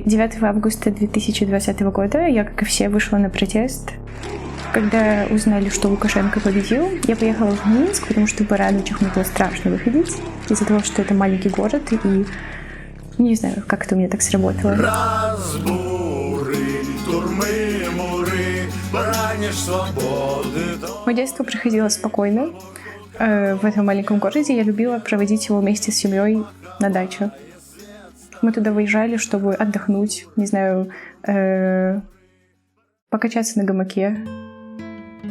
9 августа 2020 года я, как и все, вышла на протест. Когда узнали, что Лукашенко победил, я поехала в Минск, потому что в Барановичах мне было страшно выходить, из-за того, что это маленький город, и не знаю, как это у меня так сработало. Разбуры, турмы, муры, бранишь свободы. Мое детство проходило спокойно. В этом маленьком городе я любила проводить его вместе с семьей на даче. Мы туда выезжали, чтобы отдохнуть, не знаю, покачаться на гамаке,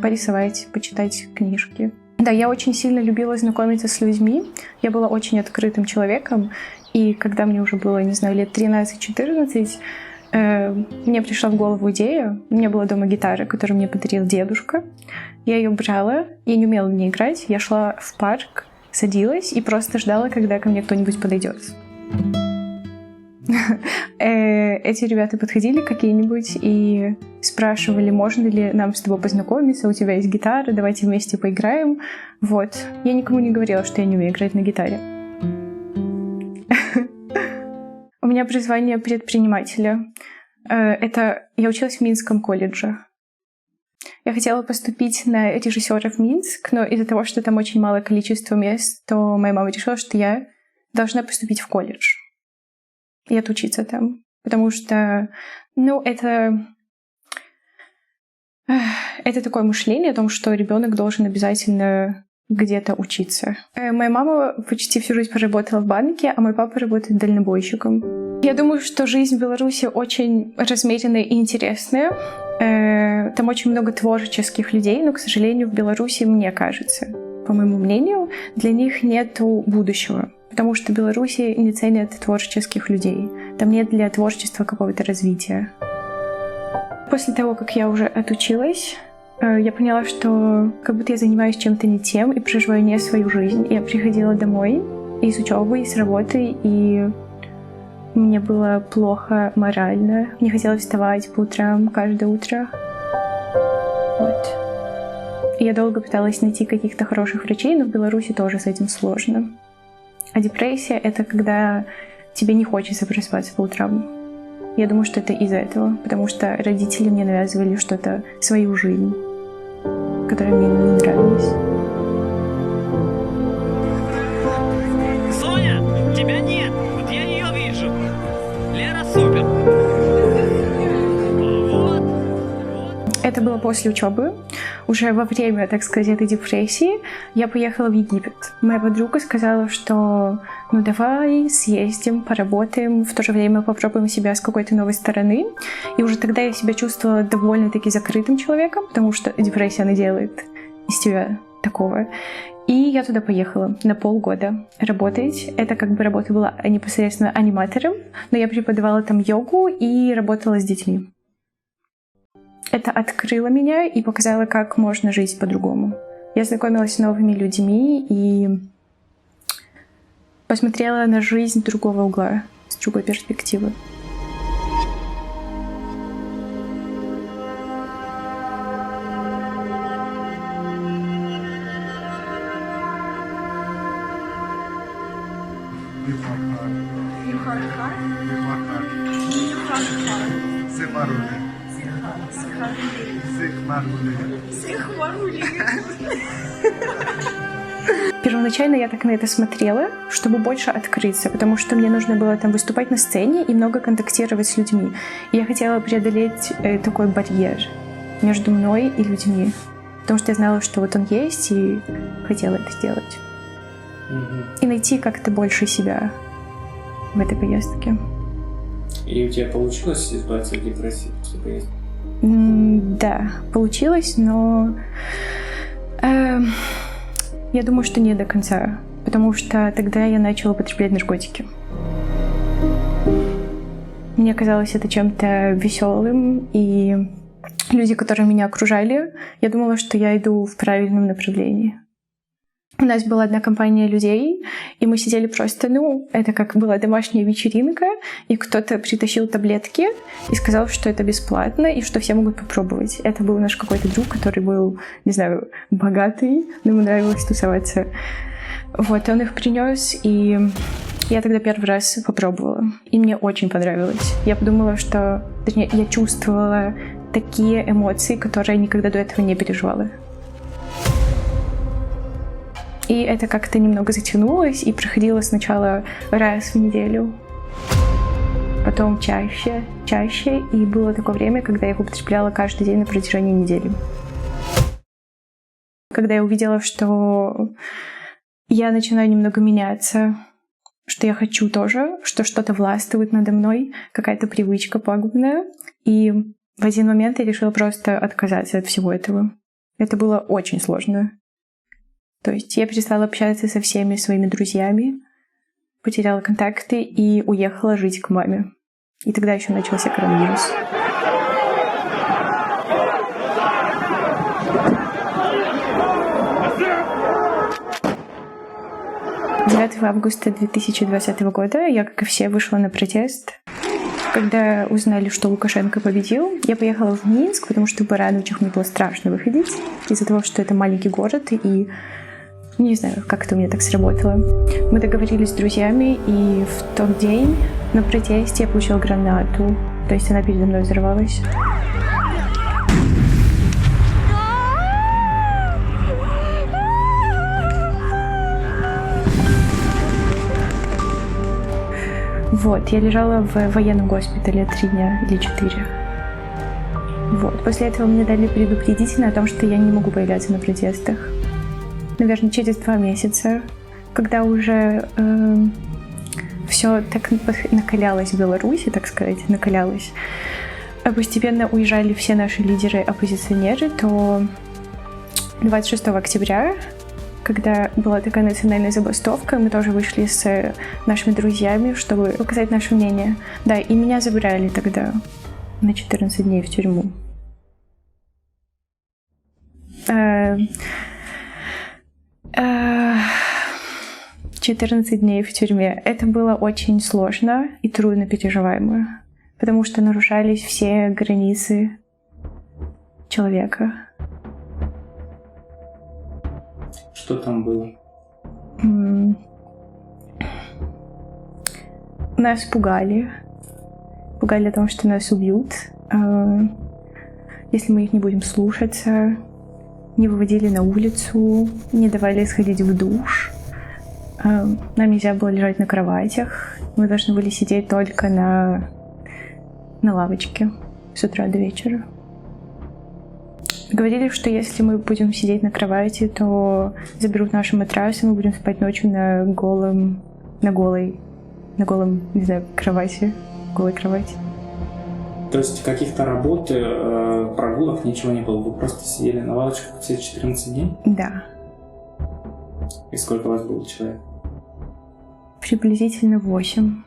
порисовать, почитать книжки. Да, я очень сильно любила знакомиться с людьми. Я была очень открытым человеком. И когда мне уже было, не знаю, лет 13-14, мне пришла в голову идея. У меня была дома гитара, которую мне подарил дедушка. Я ее брала, я не умела в ней играть. Я шла в парк, садилась и просто ждала, когда ко мне кто-нибудь подойдет. Эти ребята подходили какие-нибудь и спрашивали, можно ли нам с тобой познакомиться, у тебя есть гитара, давайте вместе поиграем. Вот. Я никому не говорила, что я не умею играть на гитаре. У меня образование предпринимателя. Я училась в Минском колледже. Я хотела поступить на режиссера в Минск, но из-за того, что там очень малое количество мест, то моя мама решила, что я должна поступить в колледж и отучиться там. Потому что, это такое мышление о том, что ребенок должен обязательно где-то учиться. Моя мама почти всю жизнь проработала в банке, а мой папа работает дальнобойщиком. Я думаю, что жизнь в Беларуси очень размеренная и интересная. Там очень много творческих людей, но, к сожалению, в Беларуси, мне кажется, по моему мнению, для них нету будущего. Потому что в Беларуси не ценят творческих людей. Там нет для творчества какого-то развития. После того, как я уже отучилась, я поняла, что как будто я занимаюсь чем-то не тем и проживаю не свою жизнь. Я приходила домой и с учебы, и с работы, и мне было плохо морально. Мне хотелось вставать по утрам, каждое утро. Вот. И я долго пыталась найти каких-то хороших врачей, но в Беларуси тоже с этим сложно. А депрессия — это когда тебе не хочется просыпаться по утрам. Я думаю, что это из-за этого, потому что родители мне навязывали что-то, свою жизнь, которая мне не нравилась. Соня, тебя нет! Вот я ее вижу. Лера супер. Это было после учебы. Уже во время, так сказать, этой депрессии я поехала в Египет. Моя подруга сказала, что давай съездим, поработаем, в то же время попробуем себя с какой-то новой стороны. И уже тогда я себя чувствовала довольно-таки закрытым человеком, потому что депрессия, она делает из тебя такого. И я туда поехала на полгода работать. Это как бы работа была непосредственно аниматором, но я преподавала там йогу и работала с детьми. Это открыло меня и показало, как можно жить по-другому. Я знакомилась с новыми людьми и посмотрела на жизнь с другого угла, с другой перспективы. Первоначально я так на это смотрела, чтобы больше открыться, потому что мне нужно было там выступать на сцене и много контактировать с людьми. И я хотела преодолеть такой барьер между мной и людьми, потому что я знала, что вот он есть, и хотела это сделать. И найти как-то больше себя в этой поездке. И у тебя получилось избавиться от депрессии после поездки? Да, получилось, но я думаю, что не до конца, потому что тогда я начала употреблять наркотики. Мне казалось это чем-то веселым, и люди, которые меня окружали, я думала, что я иду в правильном направлении. У нас была одна компания людей, и мы сидели просто, это как была домашняя вечеринка, и кто-то притащил таблетки и сказал, что это бесплатно, и что все могут попробовать. Это был наш какой-то друг, который был, не знаю, богатый, но ему нравилось тусоваться Вот, он их принес, и я тогда первый раз попробовала. И мне очень понравилось. Я подумала, что... Точнее, я чувствовала такие эмоции, которые я никогда до этого не переживала. И это как-то немного затянулось, и проходило сначала раз в неделю, потом чаще, и было такое время, когда я их употребляла каждый день на протяжении недели. Когда я увидела, что я начинаю немного меняться, что я хочу тоже, что что-то властвует надо мной, какая-то привычка пагубная, и в один момент я решила просто отказаться от всего этого. Это было очень сложно. То есть я перестала общаться со всеми своими друзьями, потеряла контакты и уехала жить к маме. И тогда еще начался коронавирус. 9 августа 2020 года я, как и все, вышла на протест. Когда узнали, что Лукашенко победил, я поехала в Минск, потому что в Барановичах мне было страшно выходить из-за того, что это маленький город, и не знаю, как это у меня так сработало. Мы договорились с друзьями, и в тот день на протесте я получила гранату. То есть она передо мной взорвалась. Вот, я лежала в военном госпитале 3 дня или 4. Вот, после этого мне дали предупредительное о том, что я не могу появляться на протестах. Наверное, через 2 месяца, когда уже все так накалялось в Беларуси, так сказать, накалялось, постепенно уезжали все наши лидеры-оппозиционеры, то 26 октября, когда была такая национальная забастовка, мы тоже вышли с нашими друзьями, чтобы показать наше мнение. Да, и меня забрали тогда на 14 дней в тюрьму. 14 дней в тюрьме. Это было очень сложно и трудно переживаемо, потому что нарушались все границы человека. Что там было? Нас пугали. Пугали о том, что нас убьют, если мы их не будем слушаться. Не выводили на улицу, не давали сходить в душ. Нам нельзя было лежать на кроватях. Мы должны были сидеть только на лавочке с утра до вечера. Говорили, что если мы будем сидеть на кровати, то заберут наши матрасы, мы будем спать ночью на голой, не знаю, кровати, голой кровати. То есть каких-то работ, прогулок, ничего не было? Вы просто сидели на лавочках все 14 дней? Да. И сколько у вас было человек? Приблизительно 8.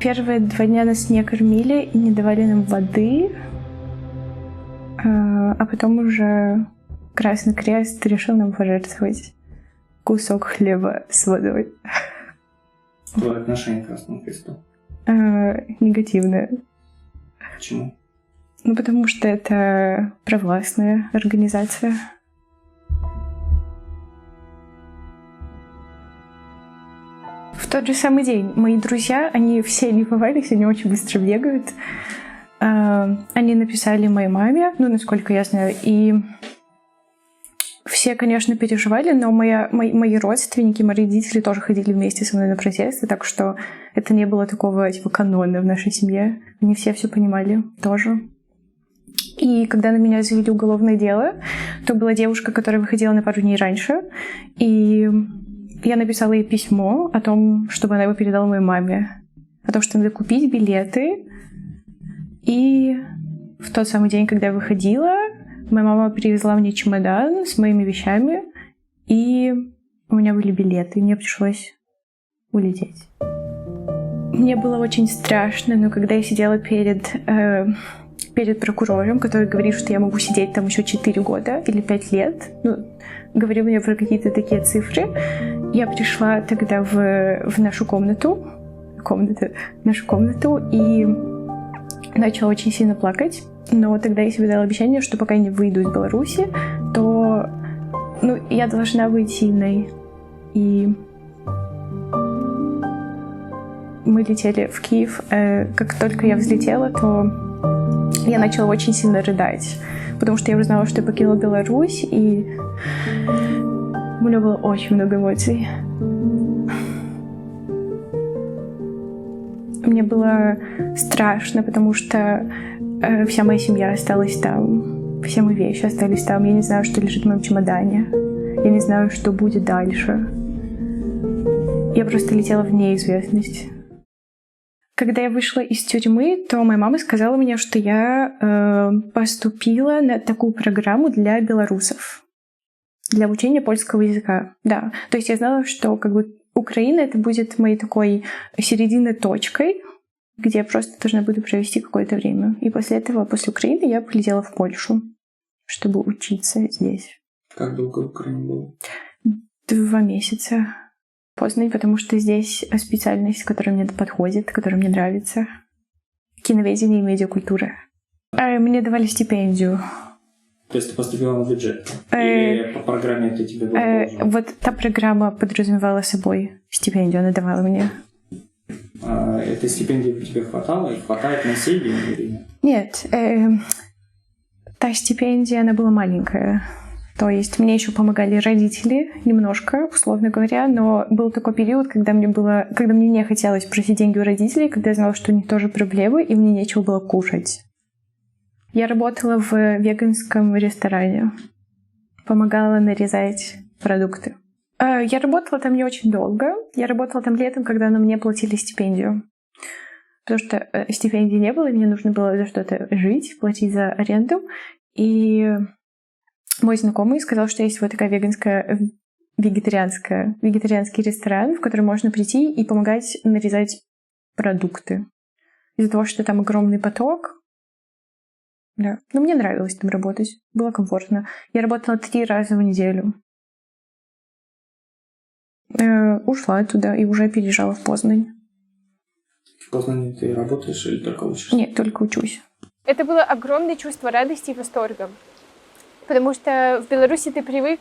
Первые 2 дня нас не кормили и не давали нам воды, а потом уже Красный Крест решил нам пожертвовать кусок хлеба с водой. Какое отношение к Красному Кресту? Негативное. Почему? Ну, потому что это провластная организация. В тот же самый день мои друзья, они все липовались, они очень быстро бегают. Они написали моей маме, ну, насколько я знаю, и все, конечно, переживали, но мои родственники, мои родители тоже ходили вместе со мной на протесты, так что это не было такого, типа, канона в нашей семье. Они все понимали тоже. И когда на меня завели уголовное дело, то была девушка, которая выходила на пару дней раньше, и я написала ей письмо о том, чтобы она его передала моей маме, о том, что надо купить билеты. И в тот самый день, когда я выходила, моя мама привезла мне чемодан с моими вещами, и у меня были билеты, и мне пришлось улететь. Мне было очень страшно, но когда я сидела перед прокурором, который говорит, что я могу сидеть там еще 4 года или 5 лет, ну, говорил мне про какие-то такие цифры, я пришла тогда в нашу комнату и начала очень сильно плакать. Но тогда я себе дала обещание, что пока я не выйду из Беларуси, то я должна быть сильной. И мы летели в Киев. Как только я взлетела, то я начала очень сильно рыдать, потому что я узнала, что я покинула Беларусь, и у меня было очень много эмоций. Мне было страшно, потому что вся моя семья осталась там, все мои вещи остались там. Я не знаю, что лежит в моем чемодане. Я не знаю, что будет дальше. Я просто летела в неизвестность. Когда я вышла из тюрьмы, то моя мама сказала мне, что я поступила на такую программу для белорусов, для обучения польского языка. Да, то есть я знала, что Украина — это будет моей такой серединной точкой, где я просто должна буду провести какое-то время. И после этого, после Украины, я полетела в Польшу, чтобы учиться здесь. Как долго в Украине было? 2 месяца. Поздно, потому что здесь специальность, которая мне подходит, которая мне нравится. Киноведение и медиакультура. Мне давали стипендию. То есть ты поступила на бюджет? Или по программе это тебе было положено? Вот та программа подразумевала собой стипендию, она давала мне. Этой стипендии тебе хватало? И хватает на сей день или нет? Нет. Та стипендия, она была маленькая. То есть мне еще помогали родители немножко, условно говоря, но был такой период, когда мне не хотелось просить деньги у родителей, когда я знала, что у них тоже проблемы, и мне нечего было кушать. Я работала в веганском ресторане, помогала нарезать продукты. Я работала там не очень долго. Я работала там летом, когда мне платили стипендию. Потому что стипендии не было, и мне нужно было за что-то жить, платить за аренду. И мой знакомый сказал, что есть вот такая вегетарианский ресторан, в который можно прийти и помогать нарезать продукты. Из-за того, что там огромный поток. Да. Но мне нравилось там работать. Было комфортно. Я работала 3 раза в неделю. Ушла оттуда и уже переезжала в Познань. В Познане ты работаешь или только учишься? Нет, только учусь. Это было огромное чувство радости и восторга. Потому что в Беларуси ты привык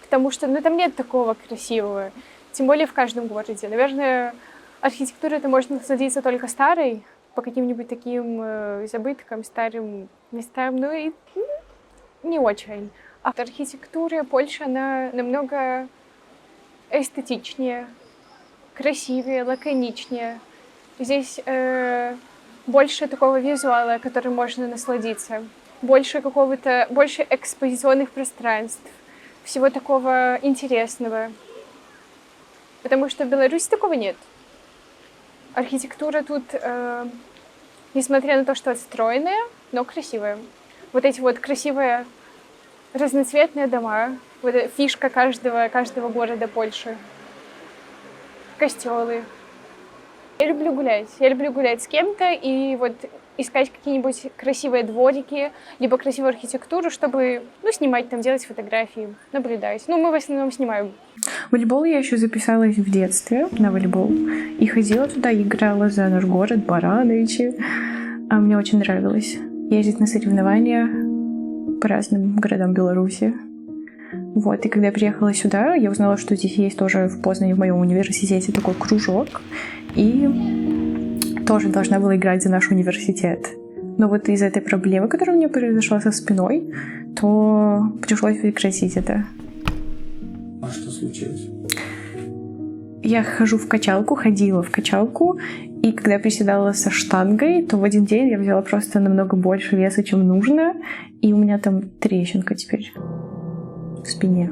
к тому, что там нет такого красивого. Тем более в каждом городе. Наверное, архитектура это можно насладиться только старой, по каким-нибудь таким забыткам, старым местам, и не очень. А архитектура Польши, она намного эстетичнее, красивее, лаконичнее. Здесь больше такого визуала, которым можно насладиться. Больше экспозиционных пространств, всего такого интересного. Потому что в Беларуси такого нет. Архитектура тут, несмотря на то, что отстроенная, но красивая. Вот эти вот красивые разноцветные дома, вот эта фишка каждого города Польши. Костелы. Я люблю гулять с кем-то и вот искать какие-нибудь красивые дворики, либо красивую архитектуру, чтобы, снимать там, делать фотографии, наблюдать. Мы в основном снимаем. Волейбол я еще записалась в детстве на волейбол. И ходила туда, играла за наш город, Барановичи. Мне очень нравилось ездить на соревнования по разным городам Беларуси. Вот, и когда я приехала сюда, я узнала, что здесь есть тоже в Познане, в моем университете, такой кружок. И тоже должна была играть за наш университет. Но вот из-за этой проблемы, которая у меня произошла со спиной, то пришлось прекратить это. А что случилось? Я ходила в качалку, и когда я приседала со штангой, то в один день я взяла просто намного больше веса, чем нужно, и у меня там трещинка теперь в спине.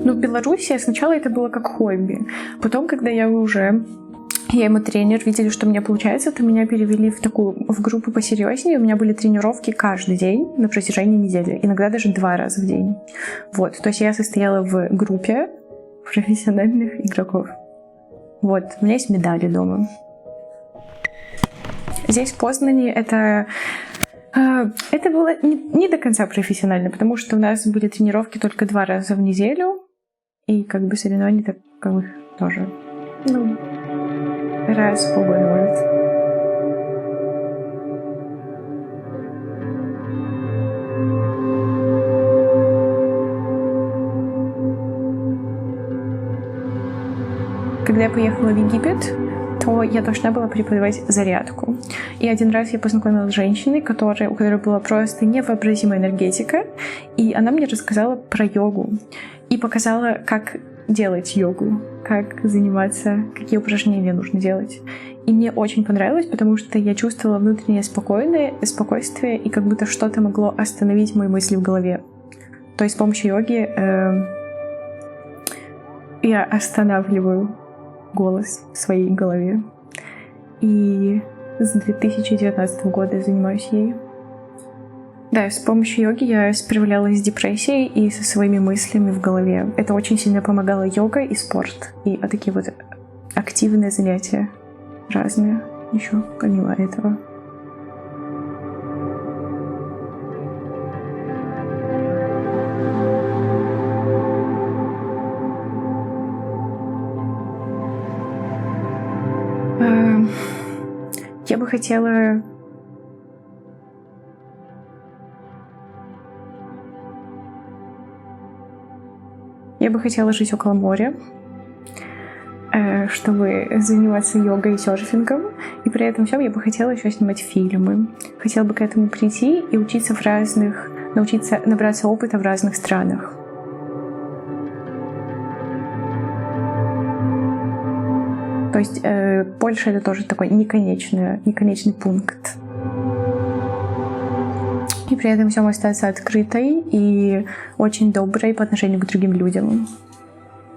В Беларуси сначала это было как хобби. Потом, когда я и мой тренер видели, что у меня получается, то меня перевели в группу посерьезнее. У меня были тренировки каждый день на протяжении недели. Иногда даже 2 раза в день. Вот. То есть я состояла в группе профессиональных игроков. Вот. У меня есть медали дома. Здесь, в Познане, это было не до конца профессионально, потому что у нас были тренировки только 2 раза в неделю. И соревнования тоже. Раз в полгода, может. Когда я поехала в Египет, то я должна была преподавать зарядку. И один раз я познакомилась с женщиной, у которой была просто невообразимая энергетика, и она мне рассказала про йогу и показала, как делать йогу, как заниматься, какие упражнения нужно делать. И мне очень понравилось, потому что я чувствовала внутреннее спокойствие, и как будто что-то могло остановить мои мысли в голове. То есть с помощью йоги я останавливаю голос в своей голове. И с 2019 года я занимаюсь ей. Да, с помощью йоги я справлялась с депрессией и со своими мыслями в голове. Это очень сильно помогало йога и спорт. И такие вот активные занятия разные еще помимо этого. Я бы хотела жить около моря, чтобы заниматься йогой и серфингом. И при этом всем я бы хотела еще снимать фильмы. Хотела бы к этому прийти и научиться набраться опыта в разных странах. То есть Польша — это тоже такой неконечный пункт. И при этом всем остаться открытой и очень доброй по отношению к другим людям.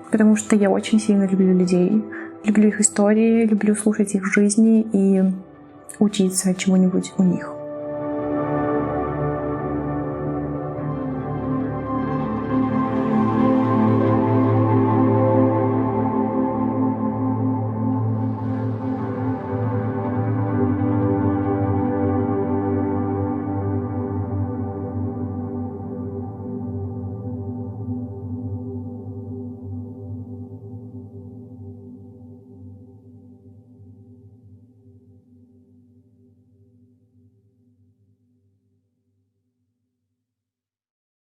Потому что я очень сильно люблю людей. Люблю их истории, люблю слушать их жизни и учиться чему-нибудь у них.